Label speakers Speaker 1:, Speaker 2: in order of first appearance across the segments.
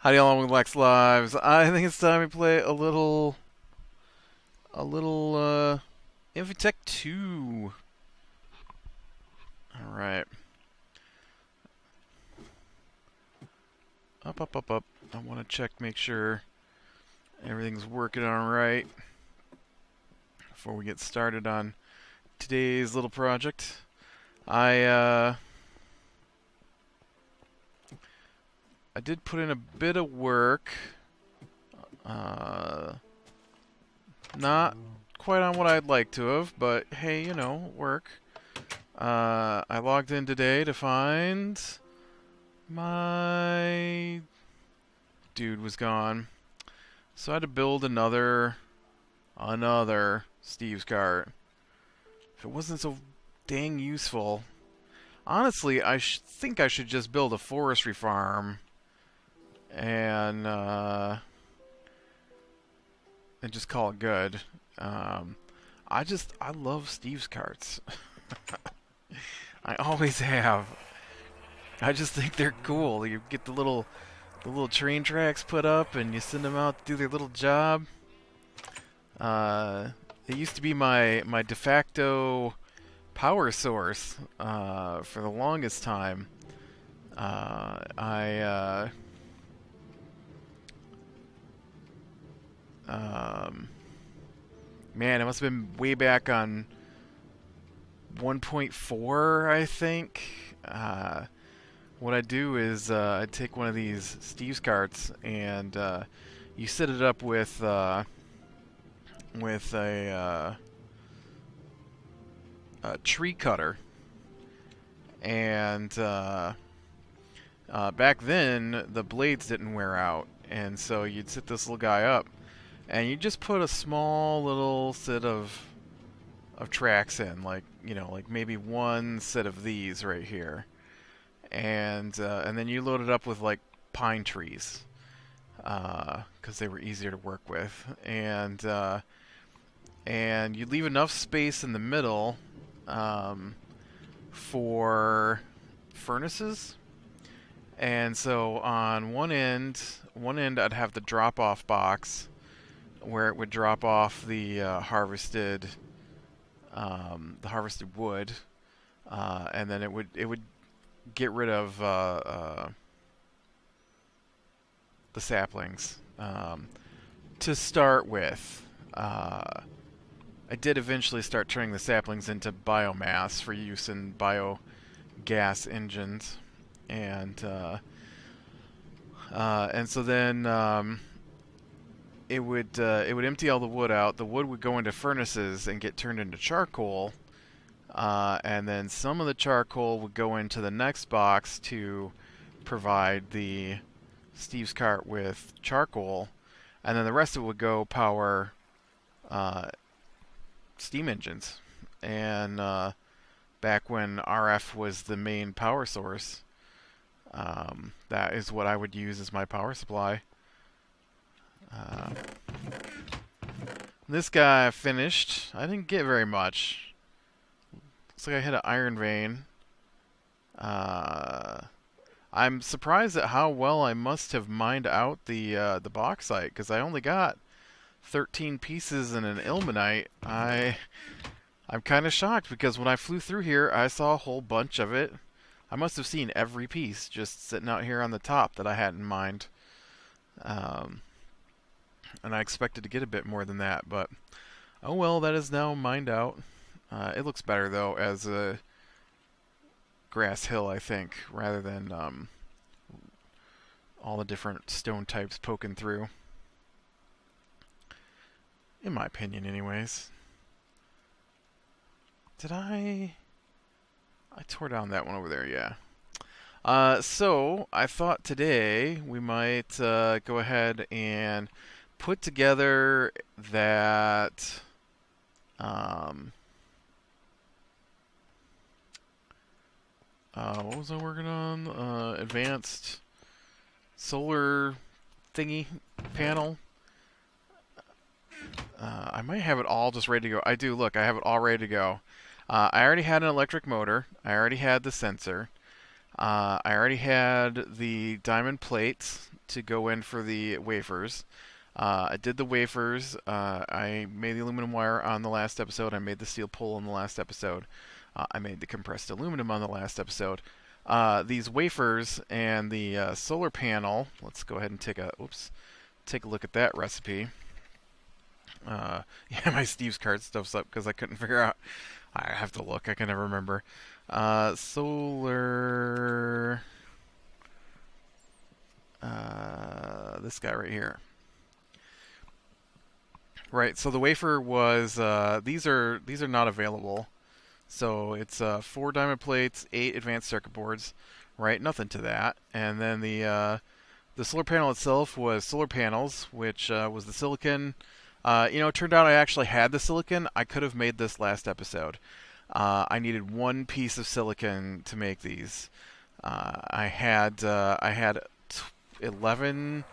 Speaker 1: Howdy, all with Lex Lives. I think it's time we play a little Infi-Tech 2. All right, up, up, up, up. I want to check, make sure everything's working all right before we get started on today's little project. I did put in a bit of work. Not quite on what I'd like to have, but hey, you know, work. I logged in today to find my dude was gone. So I had to build another Steve's cart. If it wasn't so dang useful, honestly, I think I should just build a forestry farm and just call it good. I love Steve's carts. I always have. I just think they're cool. You get the little train tracks put up, and you send them out to do their little job. It used to be my de facto power source for the longest time. I man, it must have been way back on 1.4, I think. What I do is I take one of these Steve's carts and you set it up with a tree cutter, and back then the blades didn't wear out, and so you'd set this little guy up, and you just put a small little set of tracks in, like, you know, like maybe one set of these right here, and then you load it up with like pine trees, because they were easier to work with, and you leave enough space in the middle for furnaces. And so on one end I'd have the drop-off box where it would drop off the harvested wood, and then it would get rid of the saplings to start with. I did eventually start turning the saplings into biomass for use in biogas engines, and so then it would empty all the wood out. The wood would go into furnaces and get turned into charcoal, and then some of the charcoal would go into the next box to provide the Steve's cart with charcoal, and then the rest of it would go power steam engines. And back when RF was the main power source, that is what I would use as my power supply. This guy finished. I didn't get very much. Looks like I hit an iron vein. I'm surprised at how well I must have mined out the bauxite, because I only got 13 pieces and an ilmenite. I'm kind of shocked, because when I flew through here, I saw a whole bunch of it. I must have seen every piece just sitting out here on the top that I hadn't mined. And I expected to get a bit more than that, but oh well, that is now mined out. It looks better, though, as a grass hill, I think, rather than all the different stone types poking through. In my opinion, anyways. Did I tore down that one over there, yeah. So I thought today we might go ahead and put together that what was I working on? Advanced solar thingy panel. I might have it all just ready to go. I do, look, I have it all ready to go. I already had an electric motor. I already had the sensor. I already had the diamond plates to go in for the wafers. I did the wafers. I made the aluminum wire on the last episode. I made the steel pole on the last episode. I made the compressed aluminum on the last episode. These wafers and the solar panel. Let's go ahead and take a look at that recipe. Yeah, my Steve's card stuff's up because I couldn't figure out. I have to look. I can never remember. Solar. This guy right here. Right. So the wafer was. These are not available. So it's 4 diamond plates, 8 advanced circuit boards. Right. Nothing to that. And then the solar panel itself was solar panels, which was the silicon. It turned out I actually had the silicon. I could have made this last episode. I needed 1 piece of silicon to make these. I had 11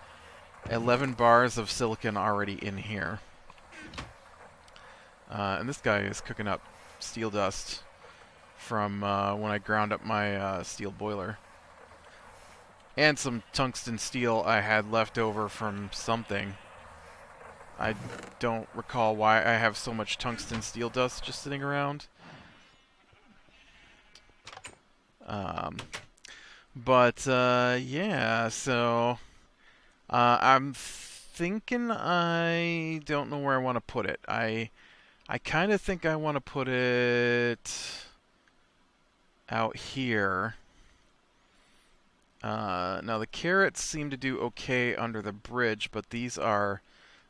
Speaker 1: bars of silicon already in here. And this guy is cooking up steel dust from when I ground up my steel boiler. And some tungsten steel I had left over from something. I don't recall why I have so much tungsten steel dust just sitting around. Yeah, so I'm thinking I don't know where I want to put it. I kind of think I want to put it out here. Now the carrots seem to do okay under the bridge, but these are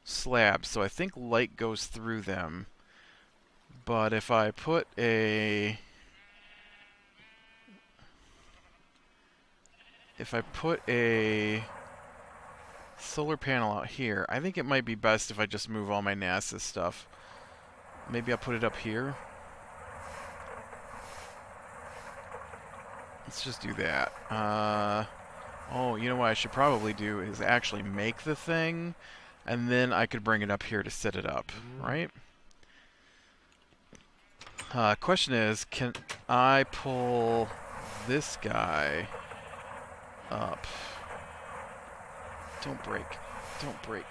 Speaker 1: slabs, so I think light goes through them. But if I put a solar panel out here, I think it might be best if I just move all my NASA stuff. Maybe I'll put it up here. Let's just do that. Oh, you know what I should probably do is actually make the thing, and then I could bring it up here to set it up, right? Question is, can I pull this guy up? Don't break. Don't break.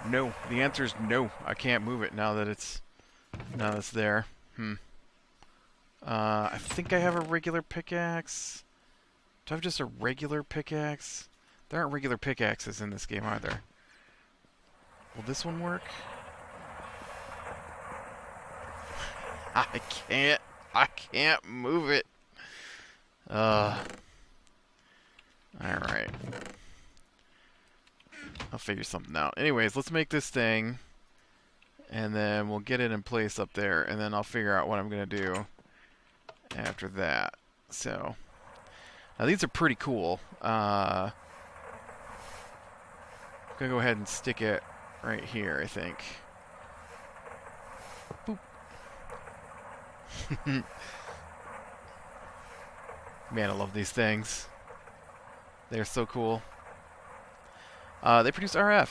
Speaker 1: No. The answer is no. I can't move it now that it's there. I think I have a regular pickaxe. Do I have just a regular pickaxe? There aren't regular pickaxes in this game, are there? Will this one work? I can't move it. Alright. I'll figure something out. Anyways, let's make this thing, and then we'll get it in place up there, and then I'll figure out what I'm going to do after that. So, now these are pretty cool. I'm going to go ahead and stick it right here, I think. Boop. Man, I love these things. They're so cool. They produce RF.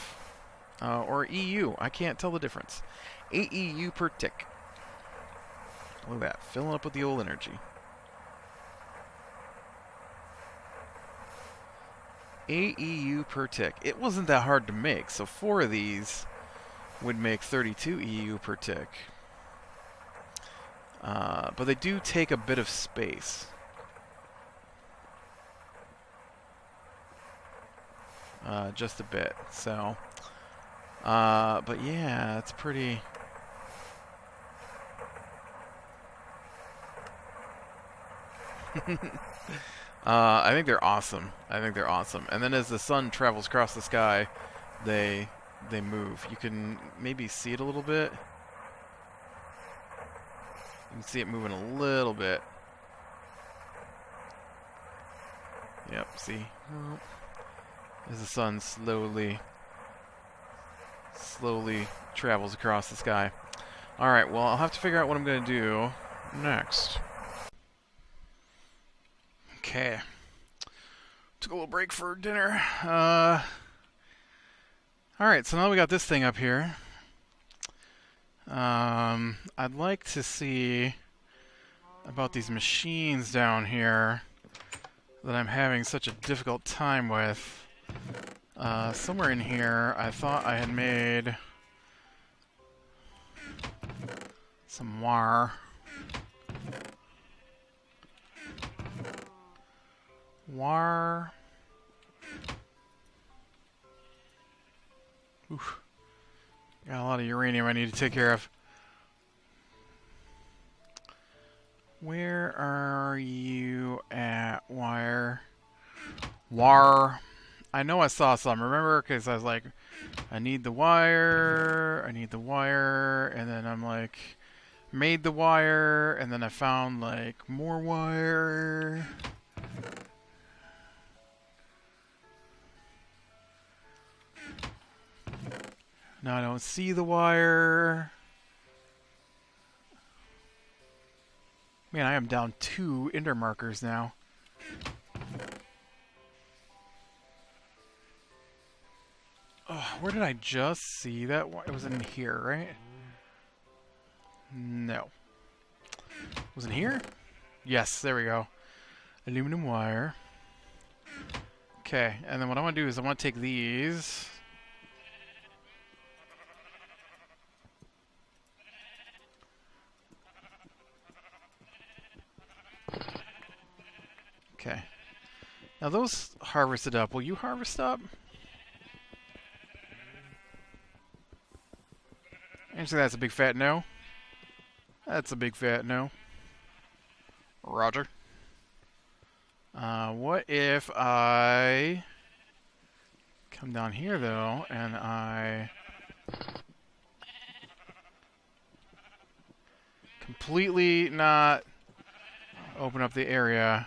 Speaker 1: Or EU. I can't tell the difference. 8 EU per tick. Look at that. Filling up with the old energy. 8 EU per tick. It wasn't that hard to make, so 4 of these would make 32 EU per tick. But they do take a bit of space. Just a bit. So, but yeah, it's pretty. I think they're awesome. I think they're awesome. And then as the sun travels across the sky, they move. You can maybe see it a little bit. You can see it moving a little bit. Yep, see? As the sun slowly travels across the sky. Alright, well, I'll have to figure out what I'm going to do next. Okay. Took a little break for dinner. Alright, so now we got this thing up here. I'd like to see about these machines down here that I'm having such a difficult time with. Somewhere in here, I thought I had made some wire. Wire. Oof. Got a lot of uranium I need to take care of. Where are you at, wire? Wire. I know I saw some, remember? Because I was like, I need the wire, I need the wire, and then I'm like, made the wire, and then I found like more wire. Now I don't see the wire. Man, I am down 2 ender markers now. Oh, where did I just see that? It was in here, right? No. Was it here? Yes, there we go. Aluminum wire. Okay, and then what I want to do is I want to take these. Okay. Now those harvested up. Will you harvest up? Actually, that's a big fat no. That's a big fat no. Roger. What if I come down here, though, and I completely not open up the area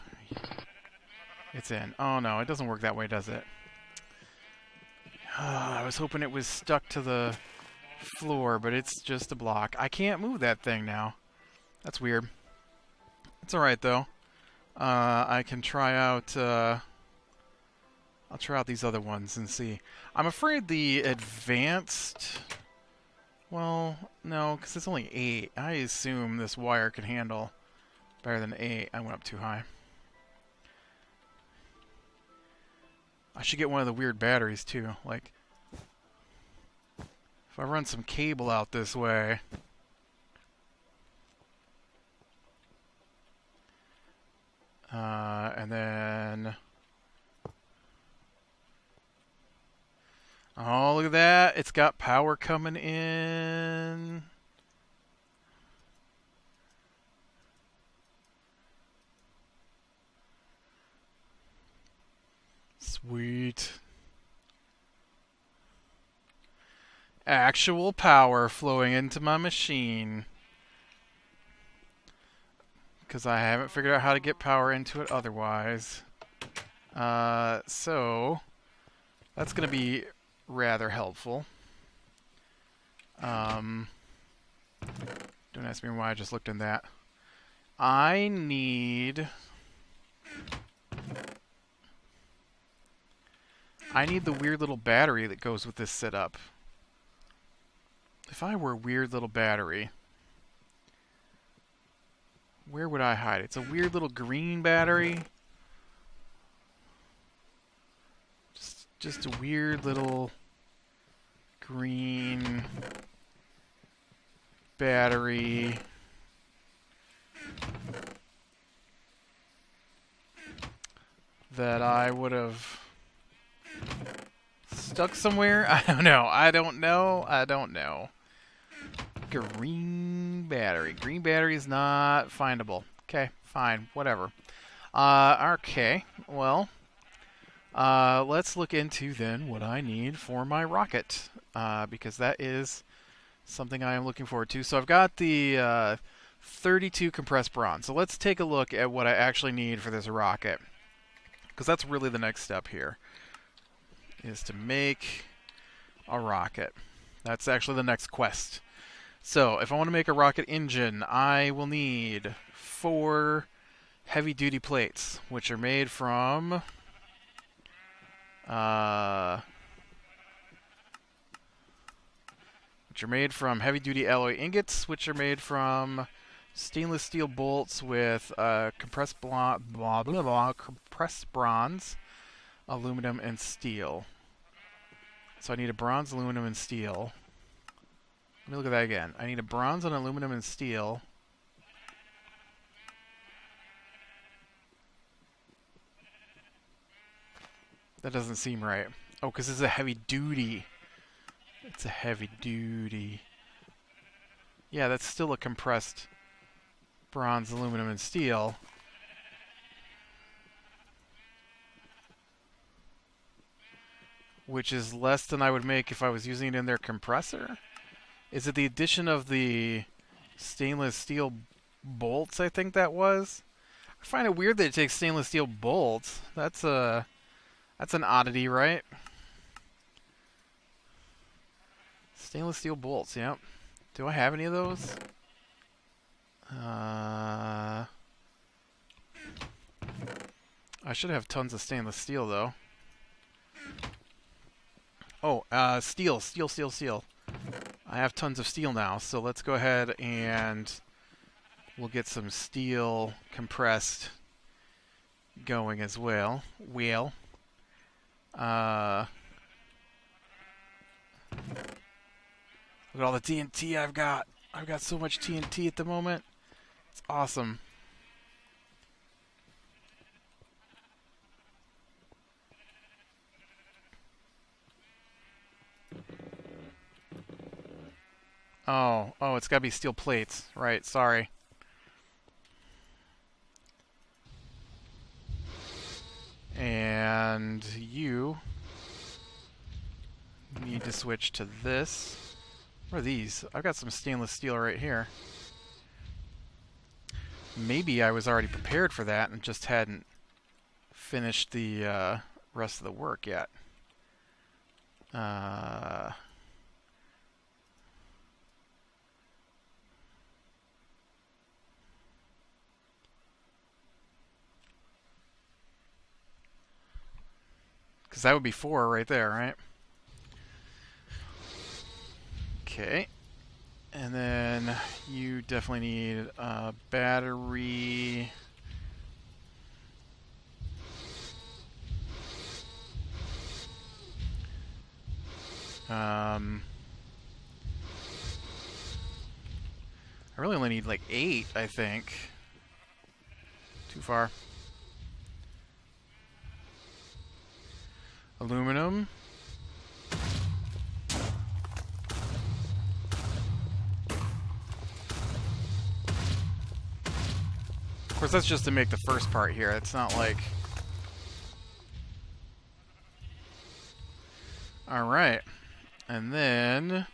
Speaker 1: it's in? Oh, no, it doesn't work that way, does it? I was hoping it was stuck to the floor, but it's just a block. I can't move that thing now. That's weird. It's alright, though. I can try out... I'll try out these other ones and see. I'm afraid the advanced... Well, no, because it's only 8. I assume this wire can handle better than 8. I went up too high. I should get one of the weird batteries, too. Like, if I run some cable out this way... and then... Oh, look at that. It's got power coming in. Sweet. Actual power flowing into my machine. Because I haven't figured out how to get power into it otherwise. So, that's going to be rather helpful. Don't ask me why I just looked in that. I need the weird little battery that goes with this setup. If I were a weird little battery, where would I hide it? It's a weird little green battery. Just a weird little green battery. That I would have stuck somewhere. I don't know. I don't know. Green battery. Green battery is not findable. Okay, fine. Whatever. Okay. Well, let's look into then what I need for my rocket. Because that is something I am looking forward to. So I've got the 32 compressed bronze. So let's take a look at what I actually need for this rocket. Because that's really the next step here. Is to make a rocket. That's actually the next quest. So, if I want to make a rocket engine, I will need 4 heavy-duty plates, which are made from which are made from heavy-duty alloy ingots, which are made from stainless steel bolts with compressed bronze, aluminum, and steel. So I need a bronze, aluminum, and steel. Let me look at that again. I need a bronze, and aluminum, and steel. That doesn't seem right. Oh, because it's a heavy duty. It's a heavy duty. Yeah, that's still a compressed bronze, aluminum, and steel. Which is less than I would make if I was using it in their compressor. Is it the addition of the stainless steel bolts, I think that was? I find it weird that it takes stainless steel bolts. That's an oddity, right? Stainless steel bolts, yep. Do I have any of those? I should have tons of stainless steel, though. Oh, steel. I have tons of steel now, so let's go ahead and we'll get some steel compressed going as well. Look at all the TNT I've got. I've got so much TNT at the moment. It's awesome. Oh, it's got to be steel plates. Right, sorry. And you need to switch to this. What are these? I've got some stainless steel right here. Maybe I was already prepared for that and just hadn't finished the rest of the work yet. Because that would be 4 right there, right? Okay. And then you definitely need a battery. I really only need like 8, I think. Too far. Aluminum. Of course, that's just to make the first part here. It's not like... Alright. And then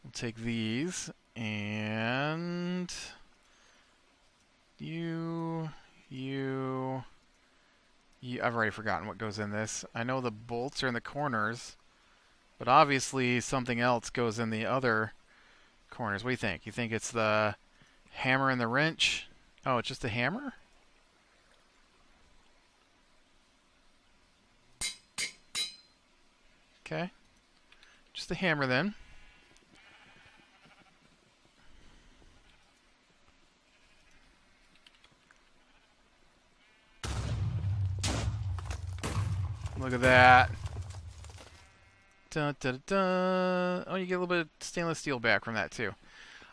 Speaker 1: we'll take these and I've already forgotten what goes in this. I know the bolts are in the corners, but obviously something else goes in the other corners. What do you think? You think it's the hammer and the wrench? Oh, it's just a hammer? Okay. Just a hammer then. Look at that. Dun, dun, dun. Oh, you get a little bit of stainless steel back from that too.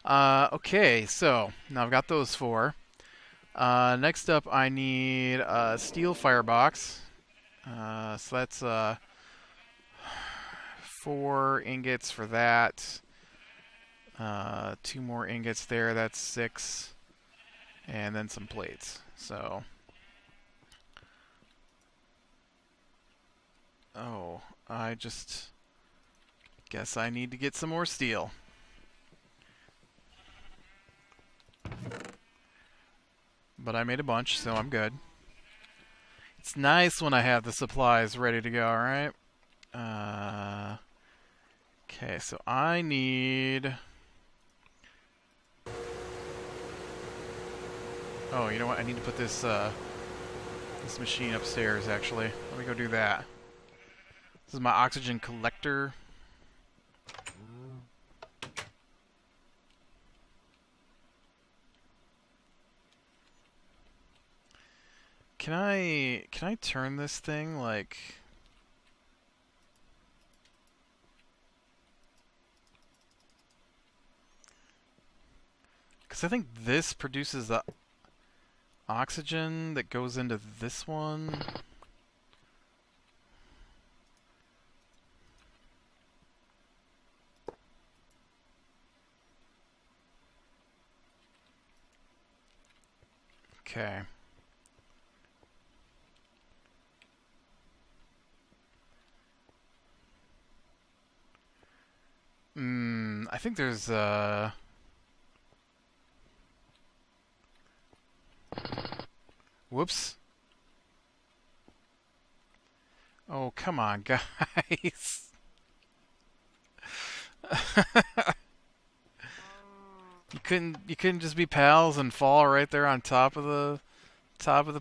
Speaker 1: Okay, so now I've got those 4. Next up, I need a steel firebox. So that's 4 ingots for that. 2 more ingots there. That's 6, and then some plates. So. Oh, I just guess I need to get some more steel. But I made a bunch, so I'm good. It's nice when I have the supplies ready to go, alright? Okay, so I need... Oh, you know what? I need to put this this machine upstairs, actually. Let me go do that. This is my oxygen collector. Can I turn this thing like? Because I think this produces the oxygen that goes into this one. Okay. I think there's whoops. Oh, come on, guys. You couldn't just be pals and fall right there on top of the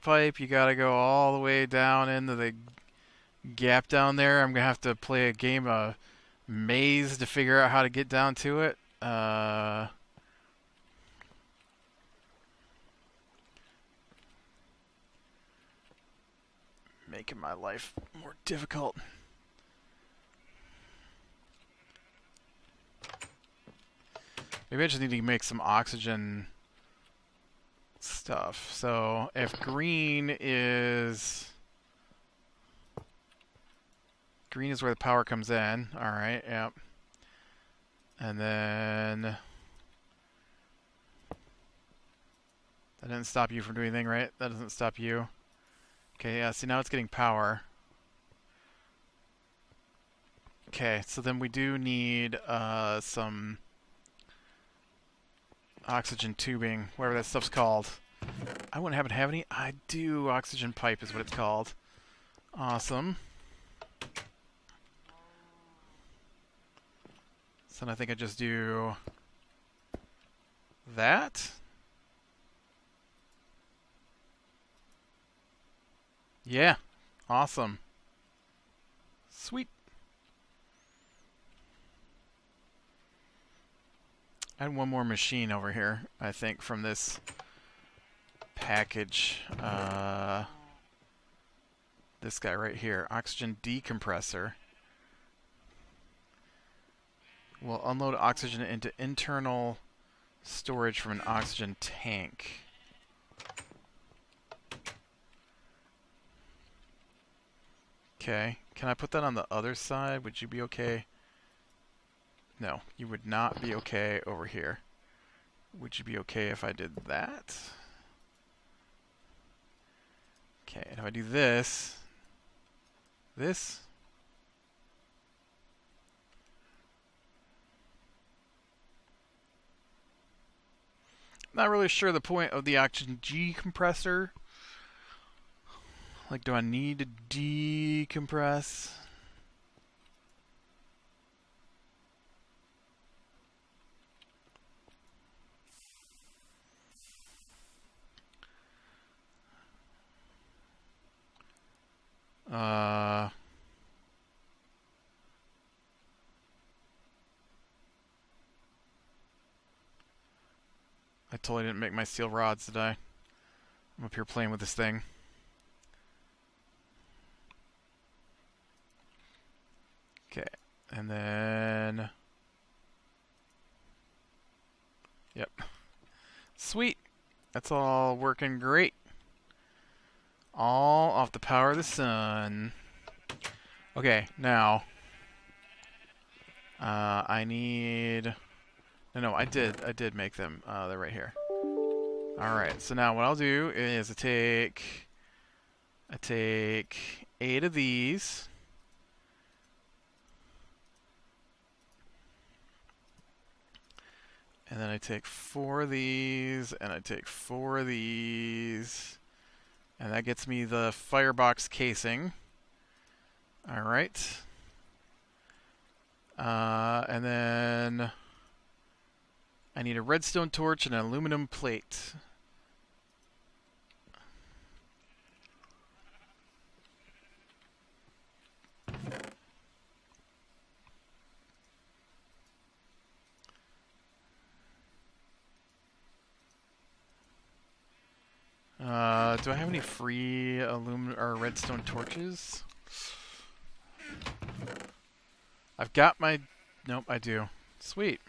Speaker 1: pipe. You gotta go all the way down into the gap down there. I'm gonna have to play a game of maze to figure out how to get down to it. Making my life more difficult. Maybe I just need to make some oxygen stuff. So if green is where the power comes in. All right, yep. And then that didn't stop you from doing anything, right? That doesn't stop you. Okay, yeah, see now it's getting power. Okay, so then we do need some oxygen tubing, whatever that stuff's called. I wouldn't happen to have any. I do. Oxygen pipe is what it's called. Awesome. So then I think I just do that. Yeah. Awesome. Sweet. I had one more machine over here, I think, from this package. This guy right here, oxygen decompressor. Will unload oxygen into internal storage from an oxygen tank. Okay, can I put that on the other side? Would you be okay? No, you would not be okay over here. Would you be okay if I did that? Okay, and if I do this, not really sure the point of the oxygen decompressor. Like, do I need to decompress? I totally didn't make my steel rods, did I? I'm up here playing with this thing. Okay, and then... Yep. Sweet! That's all working great. All off the power of the sun. Okay, now... I need... No, I did make them. They're right here. Alright, so now what I'll do is I take 8 of these. And then I take 4 of these, and I take 4 of these. And that gets me the firebox casing. Alright. And then I need a redstone torch and an aluminum plate. Do I have any free aluminum or redstone torches? I've got my... Nope, I do. Sweet.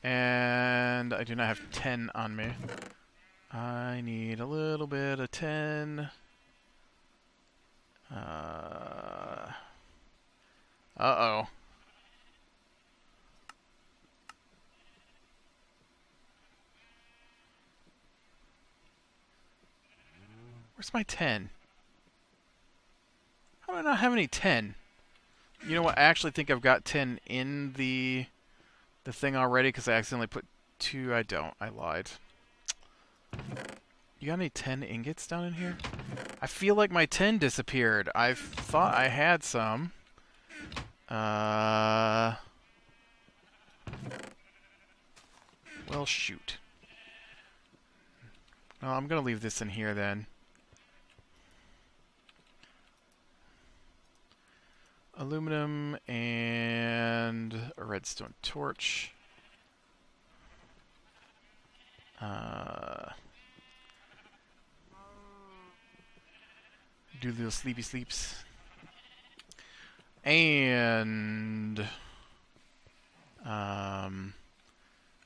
Speaker 1: And I do not have 10 on me. I need a little bit of 10. Uh-oh. Where's my 10? How do I not have any 10? You know what? I actually think I've got 10 in the thing already because I accidentally put 2. I don't. I lied. You got any 10 ingots down in here? I feel like my 10 disappeared. I thought I had some. Well, shoot. Well, I'm going to leave this in here then. Aluminum and a redstone torch. Do little sleepy sleeps. And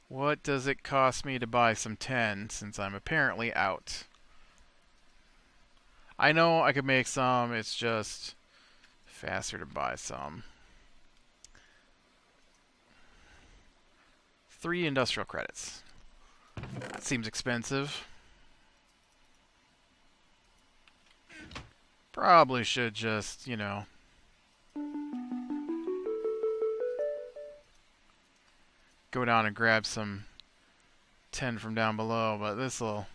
Speaker 1: what does it cost me to buy some 10 since I'm apparently out? I know I could make some, it's just faster to buy some. 3 industrial credits. That seems expensive. Probably should just, you know, go down and grab some 10 from down below, but this'll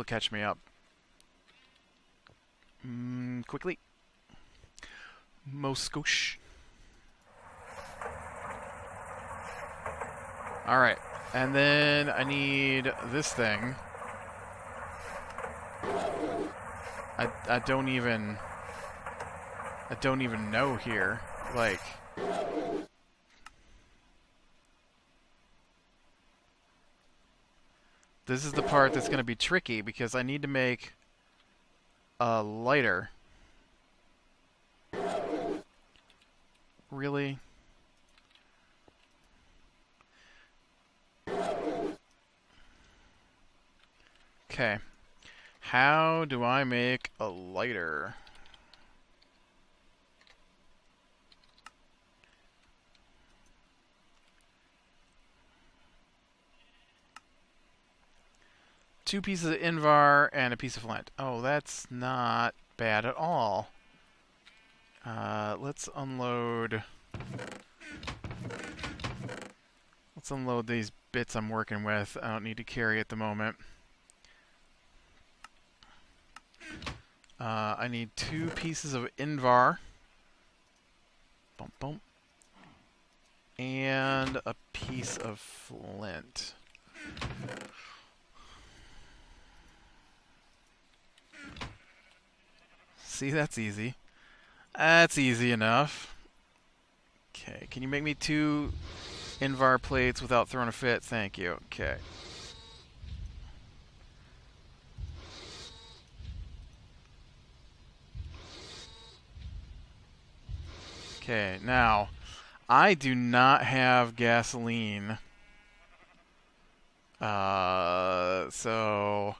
Speaker 1: catch me up. Quickly. Moskosh. Alright, and then I need this thing. I don't even know here. Like, this is the part that's going to be tricky because I need to make a lighter. Really? Okay. How do I make a lighter? Two pieces of Invar and a piece of flint. Oh, that's not bad at all. Let's unload these bits I'm working with. I don't need to carry at the moment. I need 2 pieces of Invar. Bump, bump. And a piece of flint. See, that's easy. That's easy enough. Okay, can you make me 2 Invar plates without throwing a fit? Thank you. Okay. Okay, now, I do not have gasoline. So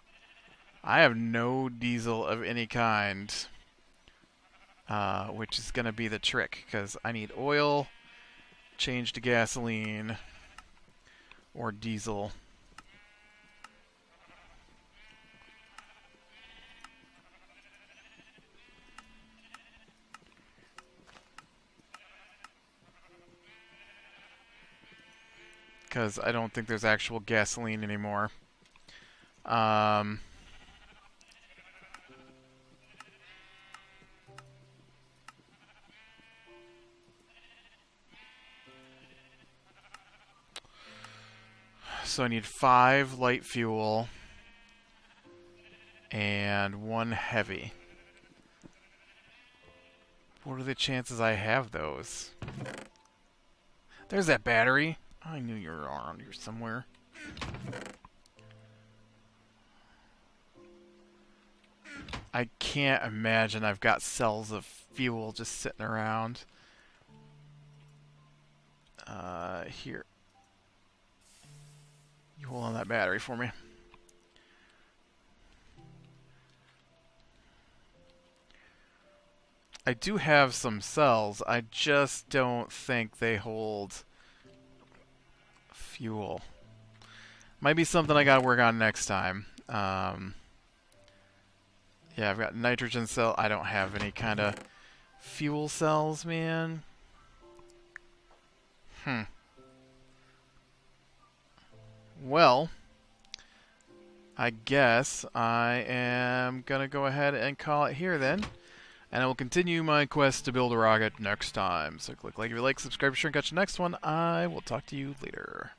Speaker 1: I have no diesel of any kind. Which is going to be the trick, because I need oil, change to gasoline, or diesel. Because I don't think there's actual gasoline anymore. So I need 5 light fuel and 1 heavy. What are the chances I have those? There's that battery. I knew you were around here somewhere. I can't imagine I've got cells of fuel just sitting around. Here. You hold on that battery for me. I do have some cells. I just don't think they hold fuel. Might be something I gotta work on next time. Yeah, I've got nitrogen cell. I don't have any kind of fuel cells, man. Well, I guess I am gonna go ahead and call it here then. And I will continue my quest to build a rocket next time. So click like if you like, subscribe, share, and catch the next one. I will talk to you later.